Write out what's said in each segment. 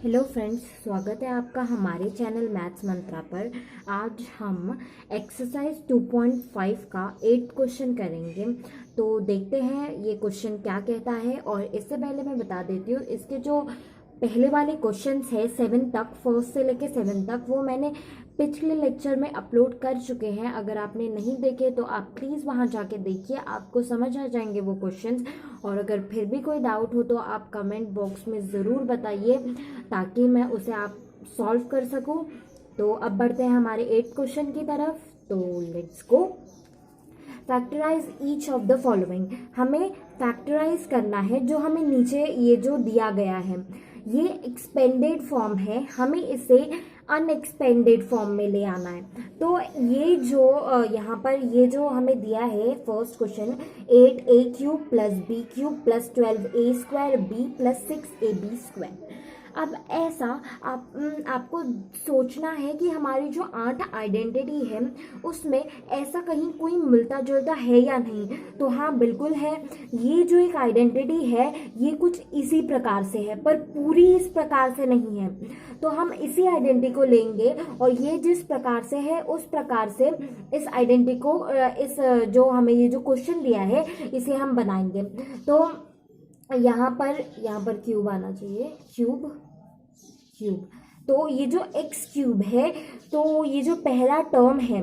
Hello friends, स्वागत है आपका हमारे चैनल मैथ्स मंत्रा पर। आज हम एक्सरसाइज 2.5 का 8 क्वेश्चन करेंगे। तो देखते हैं ये क्वेश्चन क्या कहता है। और इससे पहले मैं बता देती हूँ, इसके जो पहले वाले क्वेश्चंस है 7 तक, फर्स्ट से लेके 7 तक, वो मैंने पिछले लेक्चर में अपलोड कर चुके हैं। अगर आपने नहीं देखे तो आप प्लीज़ वहाँ जाके देखिए, आपको समझ आ जाएंगे वो क्वेश्चंस। और अगर फिर भी कोई डाउट हो तो आप कमेंट बॉक्स में ज़रूर बताइए, ताकि मैं उसे आप सॉल्व कर सकूं। तो अब बढ़ते हैं हमारे 8 क्वेश्चन की तरफ। तो let's go. Factorise each of the following. हमें फैक्टराइज करना है जो हमें नीचे ये जो दिया गया है। ये एक्सपेंडेड फॉर्म है, हमें इसे अनएक्सपेंडेड फॉर्म में ले आना है। तो ये जो यहाँ पर ये जो हमें दिया है first question, 8a³ plus b³ plus 12a² b plus 6ab square. अब ऐसा आपको सोचना है कि हमारी जो 8 आइडेंटिटी है उसमें ऐसा कहीं कोई मिलता जुलता है या नहीं। तो हाँ, बिल्कुल है। ये जो एक आइडेंटिटी है ये कुछ इसी प्रकार से है, पर पूरी इस प्रकार से नहीं है। तो हम इसी आइडेंटिटी को लेंगे और ये जिस प्रकार से है उस प्रकार से इस आइडेंटिटी को इस जो हमें ये जो क्वेश्चन दिया है इसे हम बनाएंगे। तो यहाँ पर क्यूब आना चाहिए, क्यूब। तो ये जो एक्स क्यूब है, तो ये जो पहला टर्म है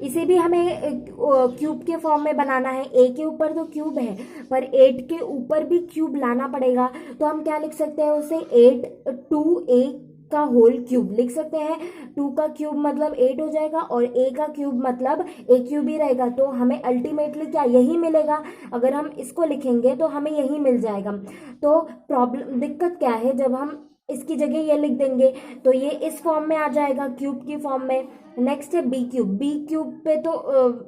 इसे भी हमें क्यूब के फॉर्म में बनाना है। ए के ऊपर तो क्यूब है, पर 8 के ऊपर भी क्यूब लाना पड़ेगा। तो हम क्या लिख सकते हैं उसे, 2a का होल क्यूब लिख सकते हैं। 2 का क्यूब मतलब 8 हो जाएगा और a का क्यूब मतलब a क्यूब ही रहेगा। तो हमें अल्टीमेटली क्या यही मिलेगा। अगर हम इसको लिखेंगे तो हमें यही मिल जाएगा। तो प्रॉब्लम दिक्कत क्या है, जब हम इसकी जगह ये लिख देंगे तो ये इस फॉर्म में आ जाएगा, क्यूब की फॉर्म में। नेक्स्ट है बी क्यूब। बी क्यूब पे तो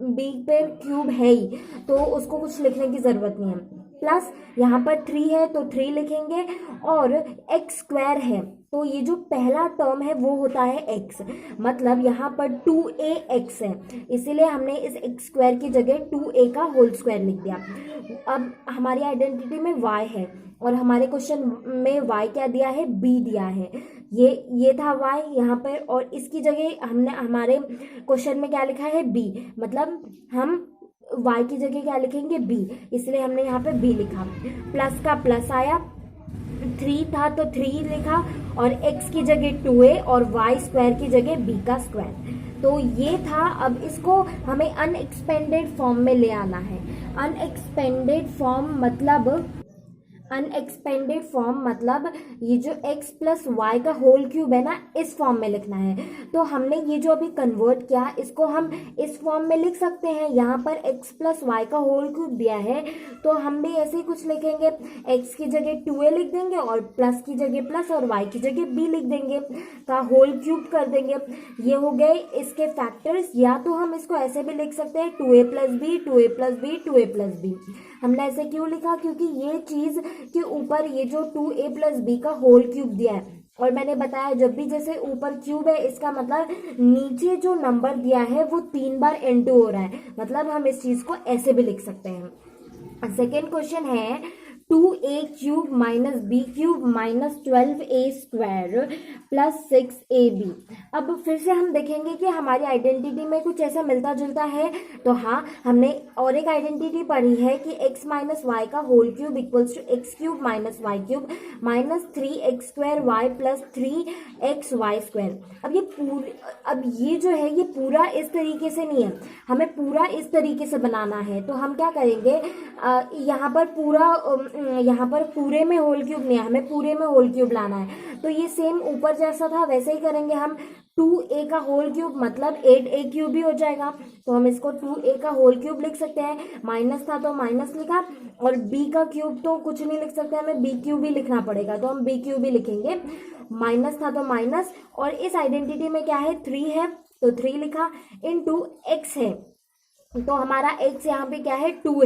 बी पे क्यूब है ही, तो उसको कुछ लिखने की जरूरत नहीं है। प्लस यहाँ पर 3 है तो 3 लिखेंगे। और एक्स स्क्वायर है तो ये जो पहला टर्म है वो होता है x, मतलब यहाँ पर 2ax है, इसीलिए हमने इस x स्क्वायर की जगह 2a का होल स्क्वायर लिख दिया। अब हमारी आइडेंटिटी में y है और हमारे क्वेश्चन में y क्या दिया है, b दिया है। ये था y यहाँ पर, और इसकी जगह हमने हमारे क्वेश्चन में क्या लिखा है, b, मतलब हम y की जगह क्या लिखेंगे, b, इसलिए हमने यहाँ पे b लिखा। प्लस का प्लस आया, 3 था तो 3 लिखा, और x की जगह 2a और y स्क्वायर की जगह b का स्क्वायर। तो ये था। अब इसको हमें अनएक्सपेंडेड फॉर्म में ले आना है। अनएक्सपेंडेड फॉर्म मतलब ये जो x प्लस वाई का होल क्यूब है ना, इस फॉर्म में लिखना है। तो हमने ये जो अभी कन्वर्ट किया इसको हम इस फॉर्म में लिख सकते हैं। यहाँ पर x प्लस वाई का होल क्यूब दिया है तो हम भी ऐसे ही कुछ लिखेंगे, x की जगह 2a लिख देंगे और प्लस की जगह प्लस और y की जगह b लिख देंगे, का होल क्यूब कर देंगे। ये हो गए इसके फैक्टर्स। या तो हम इसको ऐसे भी लिख सकते हैं, 2a plus B, 2a plus B, 2a plus B. हमने ऐसे क्यों लिखा, क्योंकि ये चीज के ऊपर ये जो 2a प्लस बी का होल क्यूब दिया है, और मैंने बताया जब भी जैसे ऊपर क्यूब है इसका मतलब नीचे जो नंबर दिया है वो 3 बार इनटू हो रहा है, मतलब हम इस चीज को ऐसे भी लिख सकते हैं। सेकेंड क्वेश्चन है 2a³ minus b³ minus 12a² plus 6ab। अब फिर से हम देखेंगे कि हमारी आइडेंटिटी में कुछ ऐसा मिलता जुलता है। तो हाँ, हमने और एक आइडेंटिटी पढ़ी है कि x माइनस वाई का whole cube equals to x³ minus Y cube minus 3x² y plus 3xy²। अब ये जो है ये पूरा इस तरीके से नहीं है, हमें पूरा इस तरीके से बनाना है। तो हम क्या करेंगे, यहाँ पर पूरे में होल क्यूब नहीं है, हमें पूरे में होल क्यूब लाना है। तो ये सेम ऊपर जैसा था वैसे ही करेंगे हम। 2a का होल क्यूब मतलब 8a³ ही हो जाएगा, तो हम इसको 2a का होल क्यूब लिख सकते हैं। माइनस था तो माइनस लिखा, और b का क्यूब तो कुछ नहीं लिख सकते, हमें b³ ही लिखना पड़ेगा, तो हम b³ ही लिखेंगे। माइनस था तो माइनस, और इस आइडेंटिटी में क्या है, 3 है तो 3 लिखा, इनटू x है तो हमारा x यहाँ पे क्या है, 2a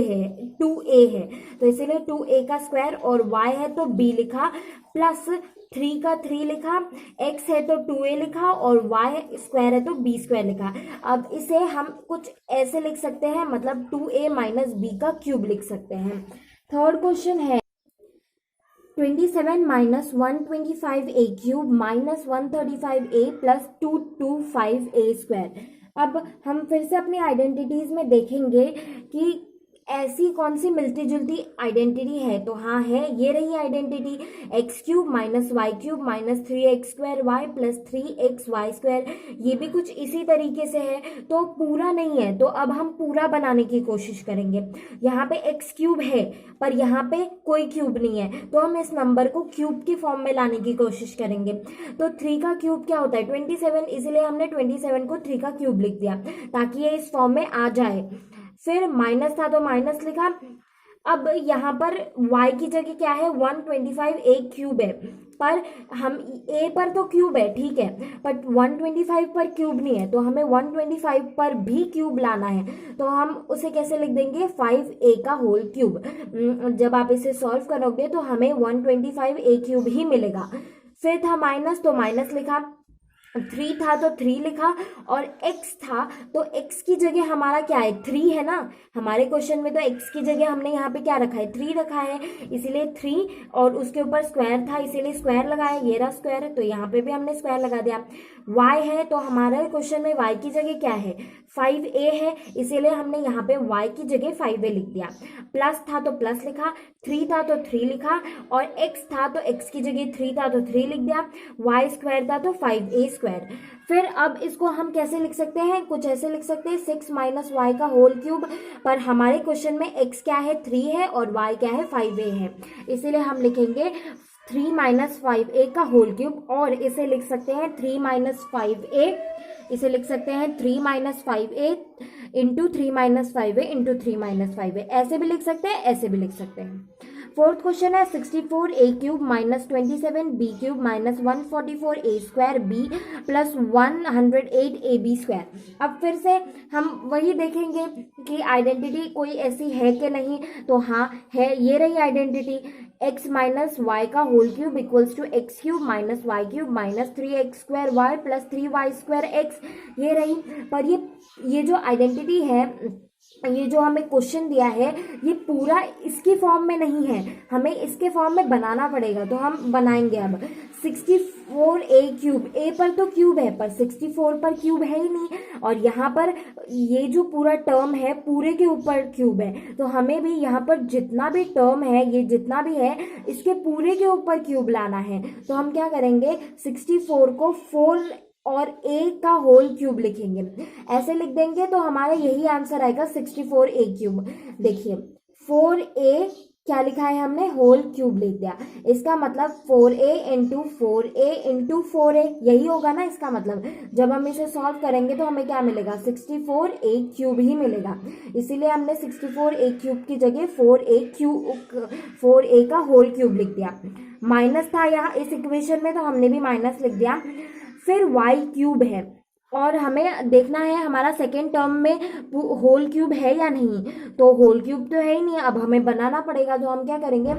है, तो इसीलिए 2a का स्क्वायर, और y है तो b लिखा, प्लस 3 का 3 लिखा, x है तो 2a लिखा, और y स्क्वायर है तो b स्क्वायर लिखा। अब इसे हम कुछ ऐसे लिख सकते हैं, मतलब 2a माइनस b का क्यूब लिख सकते हैं। थर्ड क्वेश्चन है 27 minus 125a³ minus 135a plus 225a²। अब हम फिर से अपनी आइडेंटिटीज में देखेंगे कि ऐसी कौन सी मिलती जुलती आइडेंटिटी है। तो हाँ है, ये रही identity, x³ minus y³ minus 3x² plus 3xy²। ये भी कुछ इसी तरीके से है, तो पूरा नहीं है, तो अब हम पूरा बनाने की कोशिश करेंगे। यहाँ पे x³ है पर यहाँ पे कोई क्यूब नहीं है, तो हम इस नंबर को क्यूब की फॉर्म में लाने की कोशिश करेंगे। तो 3 का क्यूब क्या होता है 27, इसलिए हमने 27 को 3 का क्यूब लिख दिया ताकि ये इस फॉर्म में आ जाए। फिर माइनस था तो माइनस लिखा। अब यहाँ पर y की जगह क्या है 125a³ है, पर हम a पर तो क्यूब है ठीक है, बट 125 पर क्यूब नहीं है, तो हमें 125 पर भी क्यूब लाना है। तो हम उसे कैसे लिख देंगे 5a का होल क्यूब। जब आप इसे सॉल्व करोगे तो हमें 125a³ ही मिलेगा। फिर था माइनस तो माइनस लिखा, 3 था तो 3 लिखा, और x था तो x की जगह हमारा क्या है 3 है ना। हमारे क्वेश्चन में तो x की जगह हमने यहाँ पे क्या रखा है 3 रखा है, इसीलिए 3, और उसके ऊपर स्क्वायर था इसीलिए स्क्वायर लगाया, ये रहा स्क्वायर है तो यहाँ पे भी हमने स्क्वायर लगा दिया। y है तो हमारे क्वेश्चन में y की जगह क्या है 5a है, इसीलिए हमने यहाँ पे y की जगह 5a लिख दिया। प्लस था तो प्लस लिखा, 3 था तो 3 लिखा, और x था तो x की जगह 3 था तो 3 लिख दिया, y² था तो 5a²। फिर अब इसको हम कैसे लिख सकते हैं, कुछ ऐसे लिख सकते हैं 6 माइनस वाई का होल क्यूब, पर हमारे क्वेश्चन में x क्या है 3 है और y क्या है 5a है, इसीलिए हम लिखेंगे 3 माइनस 5a का होल क्यूब, और इसे लिख सकते हैं 3 माइनस 5a, इसे लिख सकते हैं 3 minus 5a into 3 minus 5a into 3 minus 5a, ऐसे भी लिख सकते हैं ऐसे भी लिख सकते हैं। फोर्थ क्वेश्चन है 64a³ minus 27b³ minus 144a²b plus 108ab²। अब फिर से हम वही देखेंगे कि आइडेंटिटी कोई ऐसी है कि नहीं, तो हाँ है, ये रही आइडेंटिटी, x माइनस वाई का whole cube equals to x³ minus y³ minus 3x² plus 3y²x, ये रही। पर ये जो आइडेंटिटी है, ये जो हमें क्वेश्चन दिया है, ये पूरा इसकी फॉर्म में नहीं है, हमें इसके फॉर्म में बनाना पड़ेगा, तो हम बनाएंगे। अब 64a³ a पर तो क्यूब है पर 64 पर क्यूब है ही नहीं, और यहाँ पर ये जो पूरा टर्म है पूरे के ऊपर क्यूब है, तो हमें भी यहाँ पर जितना भी टर्म है, ये जितना भी है, इसके पूरे के ऊपर क्यूब लाना है। तो हम क्या करेंगे 64 को 4 और a का होल क्यूब लिखेंगे, ऐसे लिख देंगे तो हमारा यही आंसर आएगा 64a³। देखिए 4a क्या लिखा है हमने होल क्यूब लिख दिया, इसका मतलब 4a into 4a into 4a, यही होगा ना इसका मतलब। जब हम इसे सॉल्व करेंगे तो हमें क्या मिलेगा 64a³ ही मिलेगा, इसीलिए हमने 64a³ की जगह 4a का होल क्यूब लिख दिया। माइनस था यहाँ इस इक्वेशन में तो हमने भी माइनस लिख दिया। फिर y³ है, और हमें देखना है हमारा सेकेंड टर्म में होल क्यूब है या नहीं, तो होल क्यूब तो है ही नहीं, अब हमें बनाना पड़ेगा। तो हम क्या करेंगे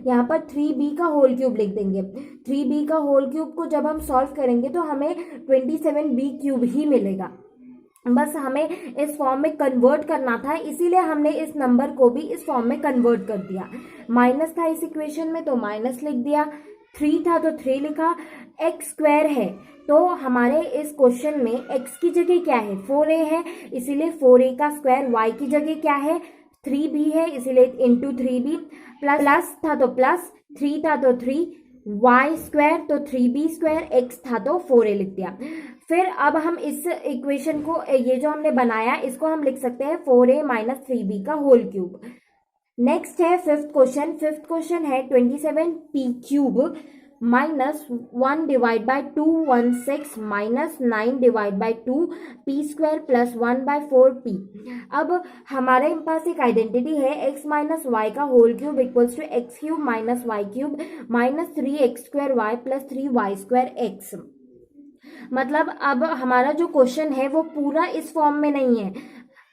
यहाँ पर 3b का होल क्यूब लिख देंगे। 3b का होल क्यूब को जब हम सॉल्व करेंगे तो हमें 27b³ ही मिलेगा, बस हमें इस फॉर्म में कन्वर्ट करना था, इसीलिए हमने इस नंबर को भी इस फॉर्म में कन्वर्ट कर दिया। माइनस था इस इक्वेशन में तो माइनस लिख दिया, 3 था तो 3 लिखा, x² है तो हमारे इस क्वेश्चन में x की जगह क्या है 4a है, इसीलिए 4a का स्क्वायर, y की जगह क्या है 3b है, इसीलिए इंटू 3b, प्लस था तो प्लस, 3 था तो 3, y² तो 3b², x था तो 4a लिख दिया। फिर अब हम इस इक्वेशन को, ये जो हमने बनाया, इसको हम लिख सकते हैं 4a माइनस 3b का होल क्यूब। नेक्स्ट है फिफ्थ क्वेश्चन है 27p³ minus 1 divide by 216 minus 9 divide by 2p² plus 1/4p। अब हमारे पास एक आइडेंटिटी है x माइनस वाई का whole cube equals to x³ minus y³ minus 3x² plus 3y²x। मतलब अब हमारा जो क्वेश्चन है वो पूरा इस फॉर्म में नहीं है,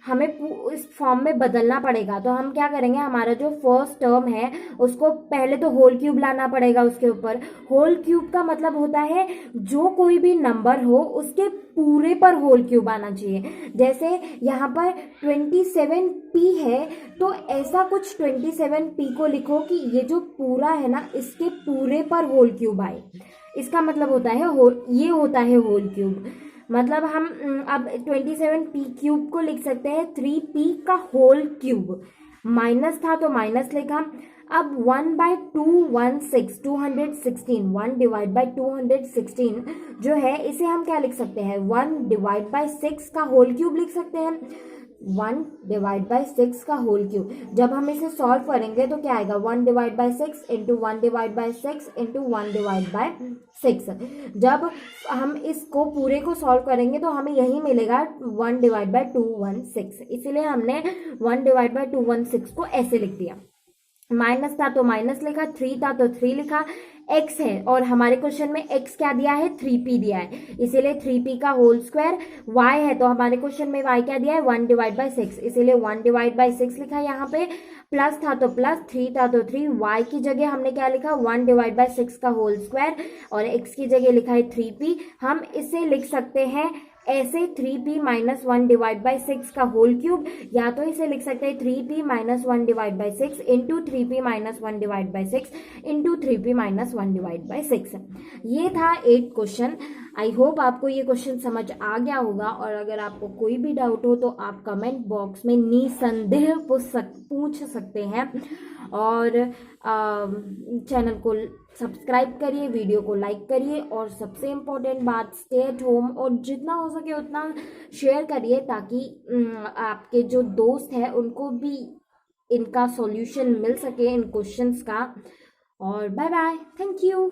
हमें इस फॉर्म में बदलना पड़ेगा। तो हम क्या करेंगे, हमारा जो फर्स्ट टर्म है उसको पहले तो होल क्यूब लाना पड़ेगा उसके ऊपर। होल क्यूब का मतलब होता है जो कोई भी नंबर हो उसके पूरे पर होल क्यूब आना चाहिए। जैसे यहाँ पर 27p है, तो ऐसा कुछ 27p को लिखो कि ये जो पूरा है ना इसके पूरे पर होल क्यूब आए। इसका मतलब होता है ये होता है होल क्यूब। मतलब हम अब 27p³ को लिख सकते हैं 3p का होल क्यूब। माइनस था तो माइनस लिखा। अब 1/216 216 1/216 जो है इसे हम क्या लिख सकते हैं, 1/6 का होल क्यूब लिख सकते हैं। 1/6 का होल क्यूब जब हम इसे सॉल्व करेंगे तो क्या आएगा, 1/6 इंटू 1/6 इंटू 1/6। जब हम इसको पूरे को सॉल्व करेंगे तो हमें यही मिलेगा 1/216। इसीलिए हमने 1/216 को ऐसे लिख दिया। माइनस था तो माइनस लिखा, 3 था तो 3 लिखा। x है और हमारे क्वेश्चन में x क्या दिया है, 3p दिया है, इसीलिए 3p का होल स्क्वायर। y है तो हमारे क्वेश्चन में y क्या दिया है, 1/6, इसीलिए 1/6 लिखा यहाँ पे। प्लस था तो प्लस, 3 था तो 3, y की जगह हमने क्या लिखा, 1/6 का होल स्क्वायर, और x की जगह लिखा है 3p। हम इसे लिख सकते हैं ऐसे 3p माइनस 1/6 का होल क्यूब, या तो इसे लिख सकते हैं 3p minus 1/6 into 3p minus 1/6 into 3p minus 1/6। ये था 8 क्वेश्चन। आई होप आपको ये क्वेश्चन समझ आ गया होगा, और अगर आपको कोई भी डाउट हो तो आप कमेंट बॉक्स में निसंदेह पूछ सकते हैं। और चैनल को सब्सक्राइब करिए, वीडियो को लाइक करिए, और सबसे इम्पोर्टेंट बात, स्टे एट होम, और जितना हो सके उतना शेयर करिए ताकि आपके जो दोस्त हैं उनको भी इनका सॉल्यूशन मिल सके इन क्वेश्चंस का। और बाय बाय, थैंक यू।